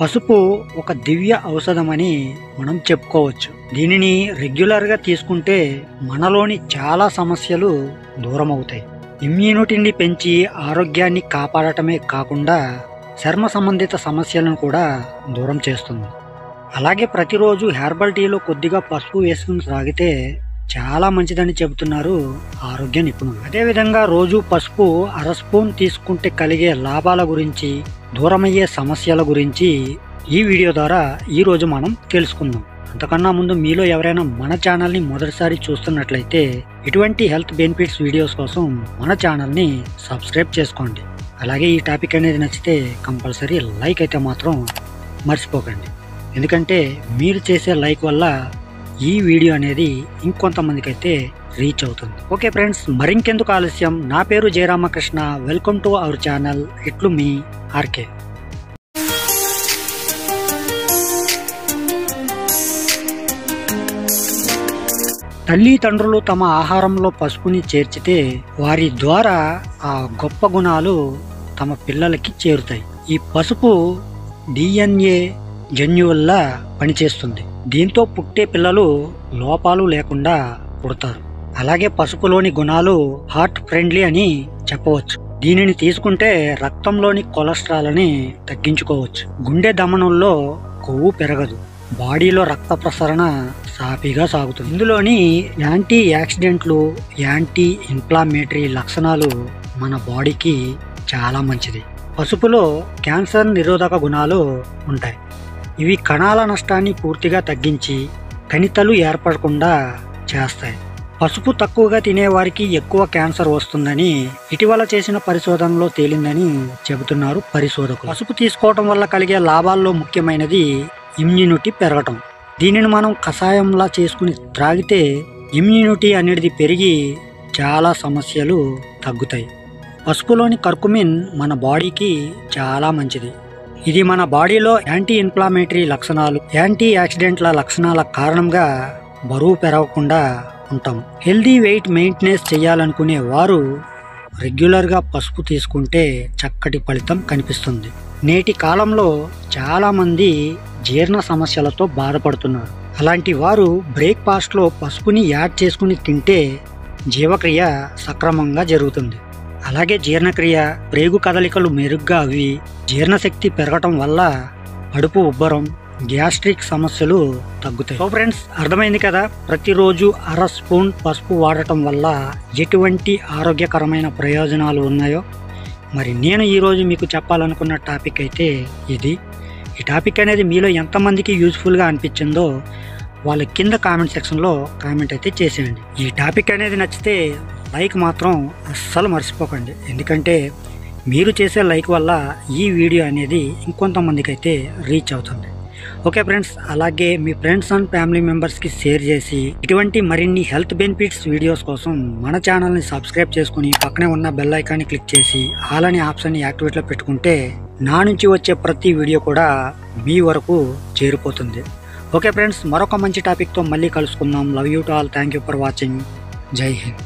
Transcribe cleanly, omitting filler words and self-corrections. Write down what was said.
పసుపు ఒక దివ్య ఔషధమని మనం చెప్పుకోవచ్చు. దీనిని రెగ్యులర్గా తీసుకుంటే మనలోని చాలా సమస్యలు దూరం అవుతాయి. ఇమ్యూనిటీని పెంచి ఆరోగ్యాన్ని కాపాడటమే కాకుండా చర్మ సంబంధిత సమస్యలను కూడా దూరం చేస్తుంది. అలాగే ప్రతిరోజు హెర్బల్ టీలో కొద్దిగా పసుపు వేసుకుని తాగితే చాలా మంచిదని చెబుతున్నారు ఆరోగ్య నిపుణులు. అదేవిధంగా రోజు పసుపు అర స్పూన్ తీసుకుంటే కలిగే లాభాల గురించి, దూరమయ్యే సమస్యల గురించి ఈ వీడియో ద్వారా ఈరోజు మనం తెలుసుకుందాం. అంతకన్నా ముందు మీలో ఎవరైనా మన ఛానల్ని మొదటిసారి చూస్తున్నట్లయితే ఇటువంటి హెల్త్ బెనిఫిట్స్ వీడియోస్ కోసం మన ఛానల్ని సబ్స్క్రైబ్ చేసుకోండి. అలాగే ఈ టాపిక్ అనేది నచ్చితే కంపల్సరీ లైక్ అయితే మాత్రం మర్చిపోకండి. ఎందుకంటే మీరు చేసే లైక్ వల్ల ఈ వీడియో అనేది ఇంకొంతమందికి అయితే రీచ్ అవుతుంది. ఓకే ఫ్రెండ్స్, మరింకెందుకు ఆలస్యం, నా పేరు Jayaramakrishna. Welcome to our channel ఇట్లు మీ ఆర్కే. తల్లిదండ్రులు తమ ఆహారంలో పసుపుని చేర్చితే వారి ద్వారా ఆ గొప్ప గుణాలు తమ పిల్లలకి చేరుతాయి. ఈ పసుపు DNA జన్యువుల్లా పనిచేస్తుంది. దీంతో పుట్టే పిల్లలు లోపాలు లేకుండా పుడతారు. అలాగే పసుపులోని గుణాలు హార్ట్ ఫ్రెండ్లీ అని చెప్పవచ్చు. దీనిని తీసుకుంటే రక్తంలోని కొలెస్ట్రాల్ ని తగ్గించుకోవచ్చు. గుండె ధమనుల్లో కొవ్వు పెరగదు. బాడీలో రక్త ప్రసరణ సాఫీగా సాగుతుంది. ఇందులోని యాంటీ యాక్సిడెంట్లు, యాంటీ ఇన్ఫ్లామేటరీ లక్షణాలు మన బాడీకి చాలా మంచిది. పసుపులో క్యాన్సర్ నిరోధక గుణాలు ఉంటాయి. ఇవి కణాల నష్టాన్ని పూర్తిగా తగ్గించి కణితలు ఏర్పడకుండా చేస్తాయి. పసుపు తక్కువగా తినేవారికి ఎక్కువ క్యాన్సర్ వస్తుందని ఇటీవల చేసిన పరిశోధనలో తేలిందని చెబుతున్నారు పరిశోధకులు. పసుపు తీసుకోవటం వల్ల కలిగే లాభాల్లో ముఖ్యమైనది ఇమ్యూనిటీ పెరగటం. దీనిని మనం కషాయంలా చేసుకుని త్రాగితే ఇమ్యూనిటీ అనేది పెరిగి చాలా సమస్యలు తగ్గుతాయి. పసుపులోని కర్కుమిన్ మన బాడీకి చాలా మంచిది. ఇది మన బాడీలో యాంటీ ఇన్ఫ్లామేటరీ లక్షణాలు, యాంటీ యాక్సిడెంట్ల లక్షణాల కారణంగా బరువు పెరగకుండా ఉంటాం. హెల్దీ వెయిట్ మెయింటెనెన్స్ చేయాలనుకునే వారు రెగ్యులర్గా పసుపు తీసుకుంటే చక్కటి ఫలితం కనిపిస్తుంది. నేటి కాలంలో చాలామంది జీర్ణ సమస్యలతో బాధపడుతున్నారు. అలాంటి వారు బ్రేక్ఫాస్ట్లో పసుపుని యాడ్ చేసుకుని తింటే జీవక్రియ సక్రమంగా జరుగుతుంది. అలాగే జీర్ణక్రియ, ప్రేగు కదలికలు మెరుగ్గా అవి, జీర్ణశక్తి పెరగటం వల్ల కడుపు ఉబ్బరం, గ్యాస్ట్రిక్ సమస్యలు తగ్గుతాయి. సో ఫ్రెండ్స్, అర్థమైంది కదా, ప్రతిరోజు అర స్పూన్ పసుపు వాడటం వల్ల ఎటువంటి ఆరోగ్యకరమైన ప్రయోజనాలు ఉన్నాయో. మరి నేను ఈరోజు మీకు చెప్పాలనుకున్న టాపిక్ అయితే ఇది. ఈ టాపిక్ అనేది మీలో ఎంతమందికి యూజ్ఫుల్గా అనిపించిందో వాళ్ళ కింద కామెంట్ సెక్షన్లో కామెంట్ అయితే చేసేయండి. ఈ టాపిక్ అనేది నచ్చితే లైక్ మాత్రం అస్సలు మర్చిపోకండి. ఎందుకంటే మీరు చేసే లైక్ వల్ల ఈ వీడియో అనేది ఇంకొంతమందికి అయితే రీచ్ అవుతుంది. ఓకే ఫ్రెండ్స్, అలాగే మీ ఫ్రెండ్స్ అండ్ ఫ్యామిలీ మెంబర్స్కి షేర్ చేసి ఇటువంటి మరిన్ని హెల్త్ బెనిఫిట్స్ వీడియోస్ కోసం మన ఛానల్ని సబ్స్క్రైబ్ చేసుకుని పక్కనే ఉన్న బెల్ ఐకాన్ని క్లిక్ చేసి ఆల్ అనే ఆప్షన్ని యాక్టివేట్లో పెట్టుకుంటే నా నుంచి వచ్చే ప్రతి వీడియో కూడా మీ వరకు చేరిపోతుంది. ఓకే ఫ్రెండ్స్, మరొక మంచి టాపిక్తో మళ్ళీ కలుసుకుందాం. Love you to all. Thank you for watching. జై హింద్.